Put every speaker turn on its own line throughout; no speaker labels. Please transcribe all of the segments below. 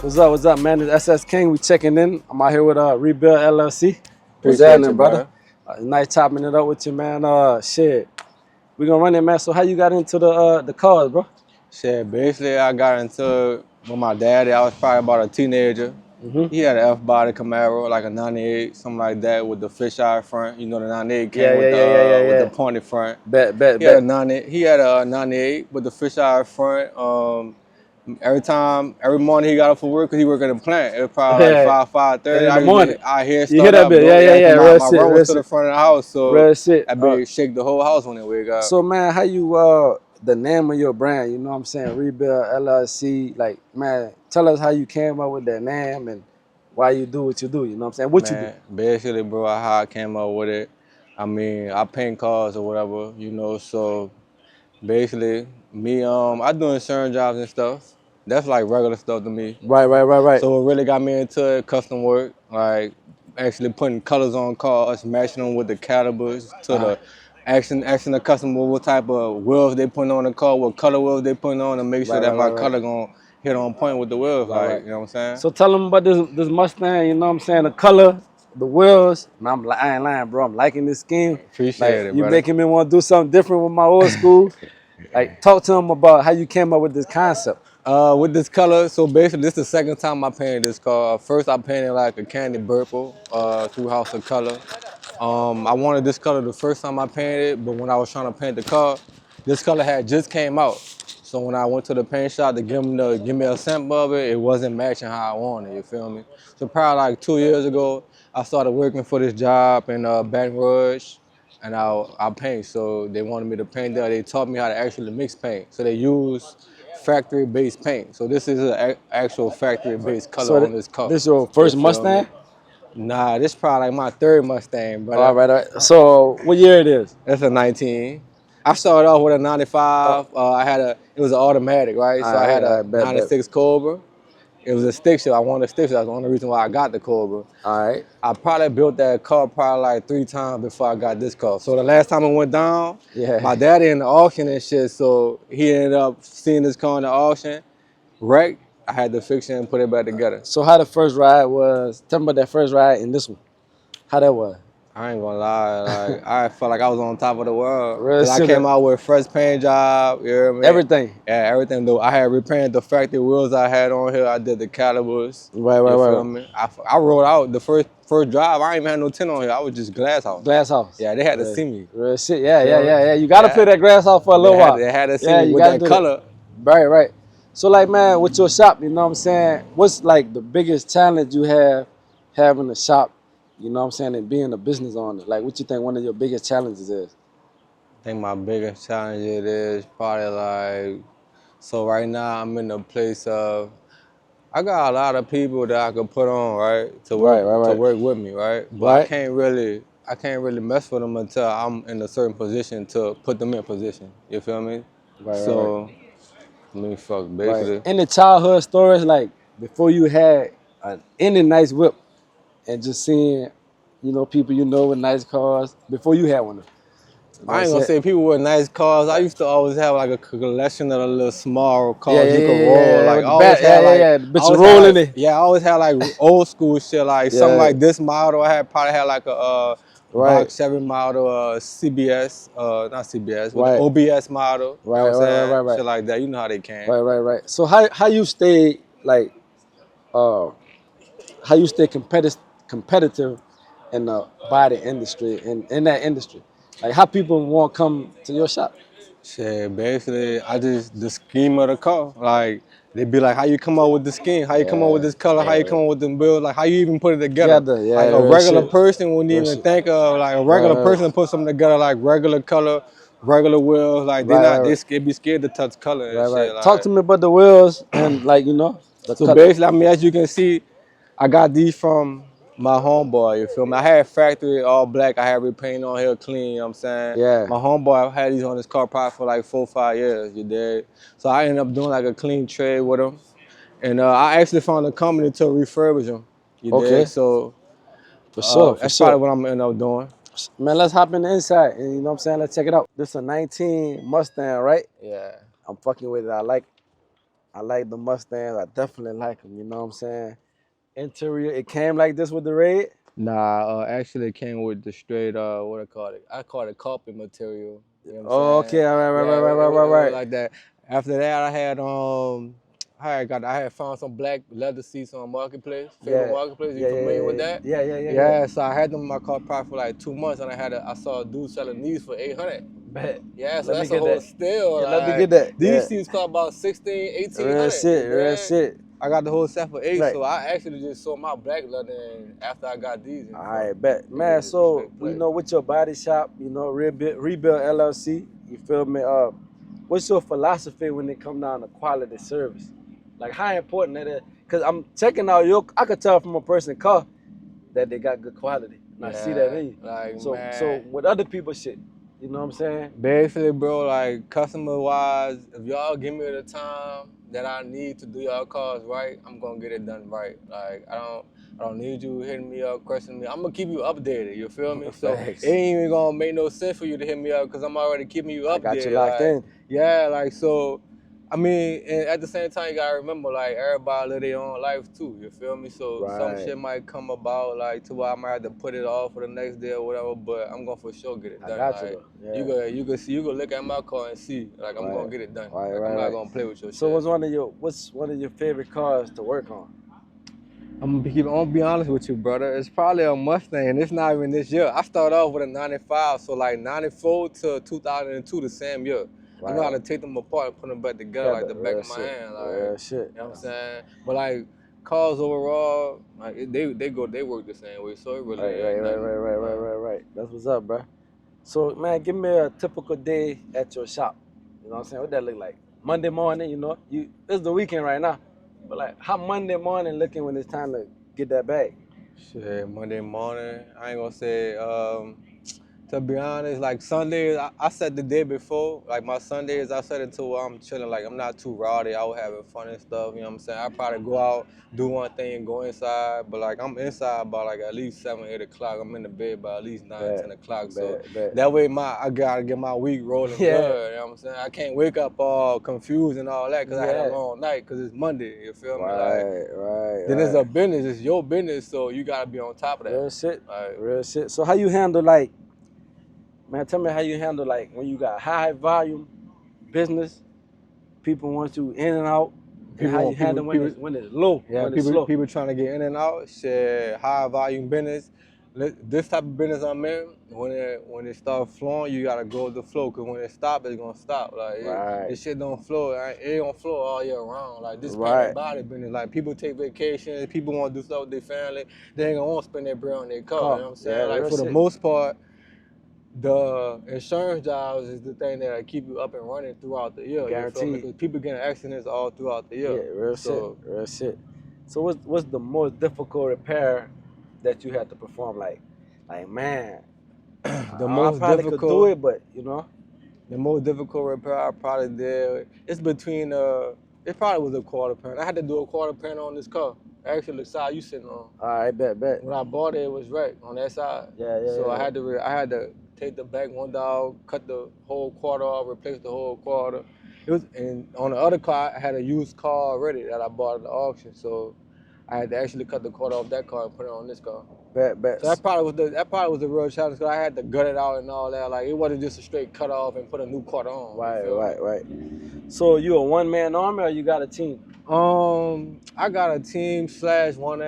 What's up, man? It's SS King. We checking in. I'm out here with Rebuild LLC. What's
Appreciate
happening,
you,
brother? Nice chopping it up with you, man. Shit. We gonna run it, man. So how you got into the cars, bro?
Shit, basically I got into it with my daddy. I was probably about a teenager. He had an F-body Camaro, like a 98, something like that, with the fisheye front. You know, the 98 came with the pointed front.
Bet.
He had a 98 with the fisheye front. Every morning he got up for work because he worked in the plant. It was probably like 5:30.
In the morning.
I hear
You hear that
up,
bit?
bro.
Yeah.
My
Real shit,
room
real
was to the
shit.
front of the house, so
Real shit.
that bit shake the whole house when it wake up.
So, man, how you the name of your brand? You know what I'm saying? Rebuild LLC. Like, man, tell us how you came up with that name and why you do what you do. You know what I'm saying? What you do?
Basically, bro, how I came up with it. I mean, I paint cars or whatever, you know. So basically, I do insurance jobs and stuff. That's like regular stuff to me.
Right.
So what really got me into it, custom work, like actually putting colors on cars, matching them with the calibers to the asking the customer what type of wheels they putting on the car, what color wheels they putting on to make sure that my color gonna hit on point with the wheels, you know what I'm saying?
So tell them about this Mustang, you know what I'm saying? The color, the wheels. Man, I ain't lying, bro. I'm liking this scheme.
Appreciate it,
you
brother.
making me want to do something different with my old school. Like, talk to them about how you came up with this concept.
With this color, so basically this is the second time I painted this car. First I painted like a candy purple through House of Color. I wanted this color the first time I painted it, but when I was trying to paint the car, this color had just came out. So when I went to the paint shop to give me a sample of it, it wasn't matching how I wanted, you feel me? So probably like 2 years ago, I started working for this job in Baton Rouge, and I paint. So they wanted me to paint there. They taught me how to actually mix paint. So they use factory-based paint. So this is an actual factory-based color on this car.
This your first Mustang?
Nah, this probably like my third Mustang, brother.
All right. So what year it is?
That's a 19. I started off with a 95. It was an automatic, right? So I had a 96 Cobra. It was a stick shift. I wanted a stick shift. That's the only reason why I got the Cobra.
All right.
I probably built that car probably like 3 times before I got this car. So the last time I went down, my daddy in the auction and shit, so he ended up seeing this car in the auction, wrecked. I had to fix it and put it back together.
So how the first ride was? Tell me about that first ride in this one. How that was?
I ain't gonna lie, like I felt like I was on top of the world.
Real
Cause I came out with a fresh paint job, you know what I mean?
Everything.
Yeah, everything. Though I had repainted the factory wheels I had on here. I did the calibers.
Right.
Feel me? I rolled out the first drive. I ain't even had no tint on here. I was just glass house.
Glass house.
Yeah, they had to see me.
Real shit. Yeah. You gotta play that glass house for a little while.
They had to see me with that color.
Right. So like, man, with your shop, you know what I'm saying? What's like the biggest challenge you have having a shop? You know what I'm saying, and being a business owner, like what you think one of your biggest challenges is?
I think my biggest challenge it is probably like, so right now I'm in the place of, I got a lot of people that I could put on, right, to work with me, right? But I can't really mess with them until I'm in a certain position to put them in position. You feel me? I mean, fuck, basically.
In the childhood stories, like before you had any nice whip, and just seeing, you know, people you know with nice cars before you had one.
I ain't gonna say people with nice cars. I used to always have like a collection of the little small cars you could roll. Like always
but you rolling it.
Yeah, I always had like old school shit, like something like this model. Probably had like a Box 7 model, CBS, not CBS, but the OBS model. You know what I'm saying? Shit like that. You know how they came.
Right. So how you stay like, how you stay competitive in the body industry and in that industry? Like how people want to come to your shop?
Shit, basically, the scheme of the car. Like, they be like, how you come up with the scheme? How you come up with this color? How you come up with them builds? Like, how you even put it together? Like, a regular person wouldn't even think of, like, a regular person put something together, like, regular color, regular wheels. Like, they be scared to touch color and shit. Like,
talk to me about the wheels and, like, you know.
So basically, I mean, as you can see, I got these from my homeboy, you feel me? I had factory all black. I had repaint on here clean, you know what I'm saying?
Yeah.
My homeboy had these on his car probably for like 4 or 5 years, you dig? So I ended up doing like a clean trade with him. And I actually found a company to refurbish them, you dig? So
for sure,
that's probably what I'm gonna end up doing.
Man, let's hop in the inside, and you know what I'm saying? Let's check it out. This is a 19 Mustang, right?
Yeah.
I'm fucking with it. I like I like the Mustangs. I definitely like them. You know what I'm saying? Interior, it came like this with the red.
Nah, actually it came with the straight, what I call it? I call it carpet material. You know what I'm
Oh,
saying?
okay, all right, right, right,
Yeah,
right, right, right,
it was
right.
like that. After that, I had found some black leather seats on Marketplace, Favorite
Yeah,
Marketplace. You
yeah, yeah,
familiar with
yeah,
that?
yeah, yeah, yeah, yeah.
Yeah, so I had them in my car probably for like 2 months, and I saw a dude selling these for 800.
Bet.
Yeah, so
Let me
that's a
get
whole
that.
steal.
Yeah, let me
Like
get that.
these
Yeah.
seats cost about 16,
Real
1800. You
shit, real
dig?
shit.
I got the whole set for 8,
Right.
so I actually just sold my black leather in after I got these in
All
front.
right, bet.
To get
Man,
a
so,
straight
you
play.
know, with your body shop, you know, Rebuild LLC, you feel me? What's your philosophy when it come down to quality service? Like, how important that is? Because I'm checking out I could tell from a person's car that they got good quality. And I see that
Yeah,
in you.
like
So
man.
with other people's shit, you know what I'm saying?
Basically, bro, like customer wise, if y'all give me the time that I need to do y'all cars right, I'm gonna get it done right. Like I don't need you hitting me up, questioning me. I'm gonna keep you updated. You feel me? So it
Facts.
ain't even gonna make no sense for you to hit me up because I'm already keeping you
I got you
updated.
locked
Like
in.
yeah, like so. I mean, and at the same time, you gotta remember, like everybody live their own life too. You feel me? So some
Right.
shit might come about, like to where I might have to put it off for the next day or whatever. But I'm gonna for sure get it
I
done.
got you
Like
though. Yeah.
you can look at my car and see, like I'm
Right.
gonna get it done.
Right,
Like I'm
right,
not
right.
gonna play with your
So
shit.
what's one of your favorite cars to work on?
I'm gonna be honest with you, brother. It's probably a Mustang. It's not even this year. I started off with a '95, so like '94 to 2002, the same year. I know how
Right.
to take them apart and put them back together like
Together.
the back
Real
of my
shit.
hand. Like,
Real
you
shit.
know what I'm saying? But like cars overall, like they work the same way, so it really
Right, right,
ain't
right,
nothing.
right, right, right, right, right. That's what's up, bro. So, man, give me a typical day at your shop. You know what I'm saying? What that look like? Monday morning, you know, it's the weekend right now. But like, how Monday morning looking when it's time to get that bag?
Shit, Monday morning. I ain't gonna say. To be honest, like Sundays, I set the day before. Like my Sundays, I set it to where I'm chilling. Like I'm not too rowdy, out having fun and stuff. You know what I'm saying? I probably go out, do one thing, go inside. But like I'm inside by like at least 7, 8 o'clock. I'm in the bed by at least 9,
Bet,
10 o'clock. So
bet.
that way I gotta get my week rolling
Yeah,
good. You know what I'm saying? I can't wake up all confused and all that because I had a
yeah.
long night because it's Monday. You feel me? Like
Right, right,
then it's a
right.
business. It's your business, so you gotta be on top of that.
Real shit,
Like
real shit. So how you handle like, man, tell me how you handle like when you got high volume business, people want you in and out, and how you handle when it's low,
yeah,
when it's slow.
people trying to get in and out. Shit, high volume business. This type of business I'm in, when it start flowing, you gotta go with the flow. Cause when it stop, it's gonna stop. Like
Right,
this shit don't flow. It don't flow all year round. Like this paint and
right.
body business. Like people take vacations, people want to do stuff with their family. They ain't gonna want to spend their bread on their car. You
Car,
know what I'm
yeah,
saying? Like
real
for the
shit.
most part, the insurance jobs is the thing that keep you up and running throughout the year. You feel me?
Guaranteed.
Because people getting accidents all throughout the
Yeah,
year.
real shit,
So
real shit. So what's the most difficult repair that you had to perform? Like man,
the
I
most
probably could do
difficult
it, but you know,
The most difficult repair I probably did, it's between, it probably was a quarter panel. I had to do a quarter panel on this car. Actually, the side you sitting on.
all right, bet.
When I bought it, it was wrecked on that side.
Yeah, yeah,
So
yeah.
I had to take the back one down, cut the whole quarter off, replace the whole quarter. And on the other car, I had a used car already that I bought at the auction. So I had to actually cut the quarter off that car and put it on this car.
Bet.
So that probably was the real challenge because I had to gut it out and all that. Like it wasn't just a straight cut off and put a new quarter on. You feel me?
Right. So you a one man army or you got a team?
I got a team slash one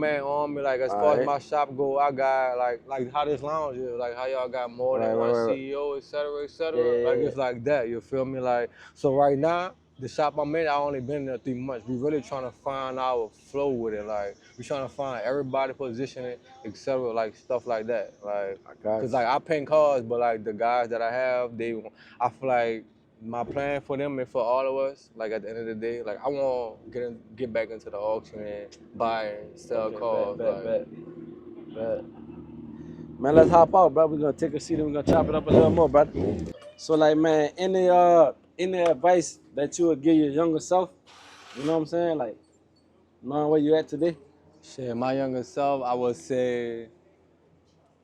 man army. Like as
All
far as
right.
my shop go, I got like how this lounge is, like how y'all got more than one
Right.
CEO, et cetera, et
Yeah,
cetera.
yeah,
Like
yeah.
it's like that. You feel me? Like so right now. The shop I'm in, I only been there 3 months. We really trying to find our flow with it. Like we trying to find everybody positioning, et cetera, like stuff like that. Like,
I got
cause
you.
like I paint cars, but like the guys that I have, I feel like my plan for them and for all of us, like at the end of the day, like I want to get back into the auction and buy and sell
Okay,
cars.
bet. Man, let's hop out, bro. We're gonna take a seat and we're gonna chop it up a little more, brother. So like man, any advice that you would give your younger self, you know what I'm saying? Like knowing where you at today?
Shit, my younger self, I would say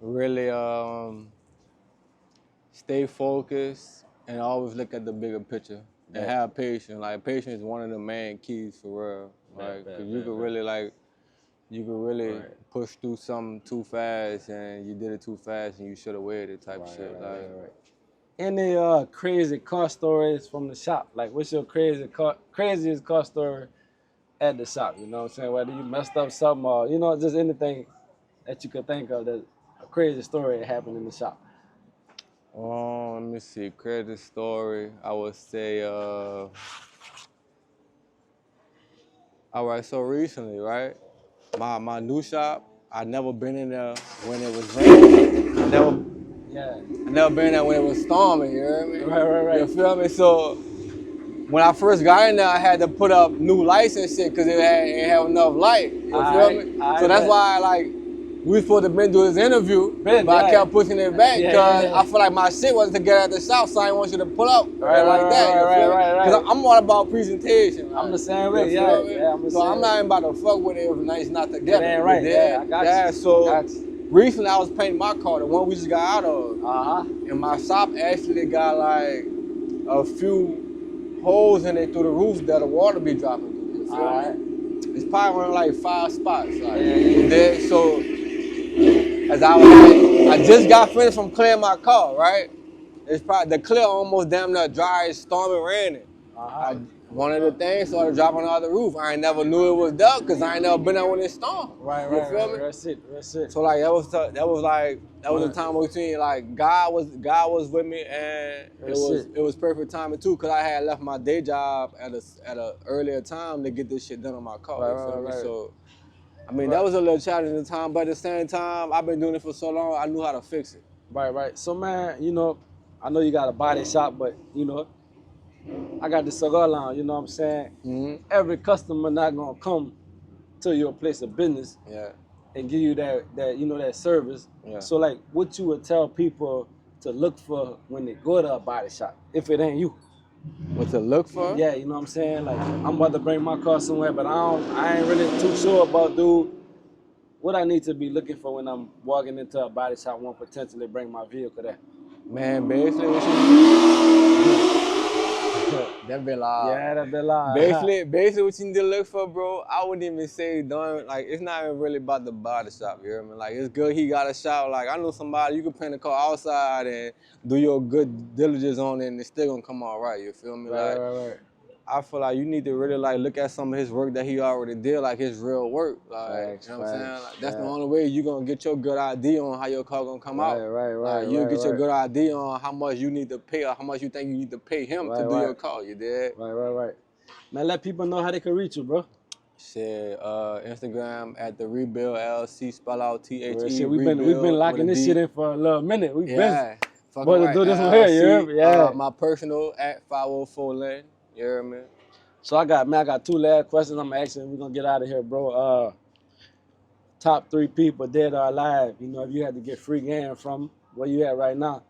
really stay focused and always look at the bigger picture. and have patience. Like patience is one of the main keys for real. Like, cause you could really like, you could really push through something too fast, and you did it too fast, and you should have waited type shit.
Any crazy car stories from the shop? Like, what's your craziest car story at the shop? You know what I'm saying? Whether you messed up something or, you know, just anything that you could think of that a crazy story that happened in the shop.
Let me see. Crazy story. I would say, all right, so recently, right? My new shop, I never been in there when it was raining. I never been in there when it was storming, you hear me?
Right.
You feel me? So when I first got in there, I had to put up new lights and shit because it ain't have enough light. You feel me? So that's why, like, we was supposed to been doing this interview, but I kept pushing it back because I feel like my shit wasn't to get at the shop, so I didn't want you to pull up like that. You feel me? Because I'm all about presentation.
I'm the same way.
So I'm not even about to fuck with it if it's not together.
That ain't right. I got you.
So recently I was painting my car, the one we just got out of, and my shop actually got like a few holes in it through the roof that the water be dropping through. You feel me? It's probably on like 5 spots. Like, so as I just got finished from clearing my car, right? It's probably the clear almost damn near dry, it's storming, raining. One of the things started dropping on the roof. I ain't never knew it was duck because I ain't never been there when it stormed. You feel me?
That's it.
So like that was the time between like God was with me, and it was perfect timing too because I had left my day job at a earlier time to get this shit done on my car. You feel me? So I mean that was a little challenging time, but at the same time I've been doing it for so long I knew how to fix it.
Right. So man, you know, I know you got a body shop, but you know, I got the cigar lounge, you know what I'm saying? Every customer not gonna come to your place of business and give you that you know, that service. So like what you would tell people to look for when they go to a body shop, if it ain't you?
What to look for?
Yeah, you know what I'm saying? Like I'm about to bring my car somewhere, but I ain't really too sure about, dude, what I need to be looking for when I'm walking into a body shop, want potentially bring my vehicle there.
Man, basically what you that been loud.
Yeah, that been loud.
Basically what you need to look for, bro, I wouldn't even say like it's not even really about the body shop, you hear me? Like it's good he got a shop. Like I know somebody you can paint the car outside and do your good diligence on it and it's still gonna come out right, you feel me?
Right.
I feel like you need to really like look at some of his work that he already did, like his real work. Like, you know what I'm saying? Like, that's the only way you gonna get your good idea on how your car gonna come out.
Right.
You'll get your good idea on how much you need to pay or how much you think you need to pay him to do your car, you did?
Right. Man, let people know how they can reach you, bro.
Shit, Instagram at the Rebuild LLC, spell out THE.
We've been locking this shit in for a little minute. We've been
supposed
to do this one here, you hear me? Yeah.
My personal at 504 Lane, you hear me?
So I got 2 last questions I'm asking. We're gonna get out of here, bro. Top 3 people dead or alive. You know, if you had to get free game from where you at right now,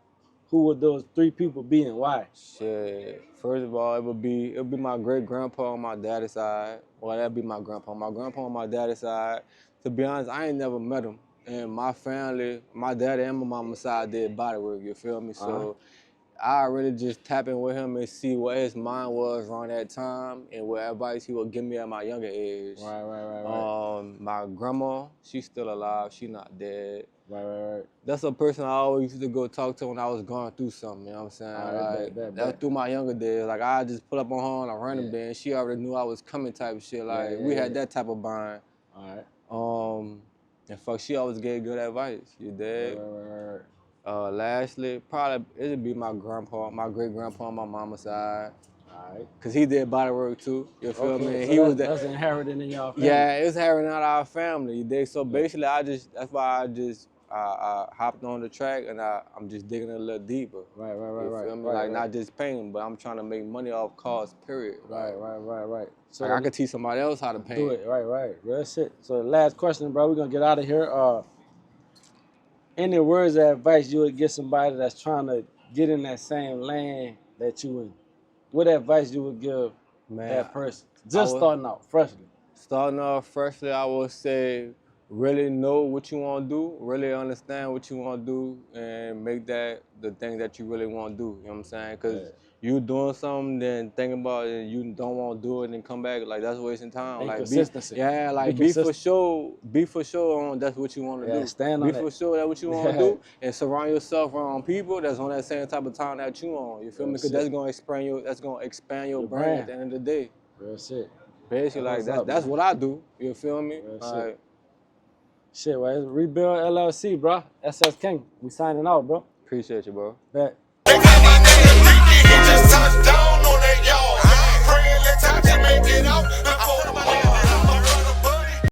who would those 3 people be and why?
Shit. First of all, it would be my great grandpa on my daddy's side. Well, that'd be my grandpa. My grandpa on my daddy's side. To be honest, I ain't never met him. And my family, my daddy and my mama's side did body work, you feel me? So I really just tap in with him and see what his mind was around that time and what advice he would give me at my younger age.
Right.
My grandma, she's still alive. She not dead.
Right.
That's a person I always used to go talk to when I was going through something, you know what I'm saying? That was through my younger days. Like, I just pull up on her on a random day and she already knew I was coming type of shit. Like, we had that type of bond. And fuck, she always gave good advice, you dig?
Right.
Lastly, probably it'd be my grandpa, my great grandpa on my mama's side.
Alright.
Cause he did body work too. You feel me?
So
he was
that's inherited in y'all family.
Yeah, it's inherited in our family. You dig? So basically, that's why I hopped on the track and I'm just digging a little deeper.
Right.
You feel me? Like not just painting, but I'm trying to make money off cars. Period.
Right. So
like I could teach somebody else how to paint.
Do it. Right. Real shit. So last question, bro. We're gonna get out of here. Any words of advice you would give somebody that's trying to get in that same lane that you in? What advice you would give that person? Just starting out freshly.
Starting off freshly, I would say really know what you want to do, really understand what you want to do, and make that the thing that you really want to do. You know what I'm saying? Because you doing something, then thinking about it, and you don't want to do it, and then come back, like, that's wasting time. Like,
Inconsistency.
be for sure on that's what you want to do.
Stand
Be
on
for
it.
sure that's what you want to do, and surround yourself around people that's on that same type of time that you on. You feel me? Because that's gonna expand your brand at the end of the day.
Real shit.
Basically, like that's what I do. You feel me?
Real
Like,
shit, well, it's Rebuild LLC, bro. SS King. We signing out, bro.
appreciate you, bro.
Bet.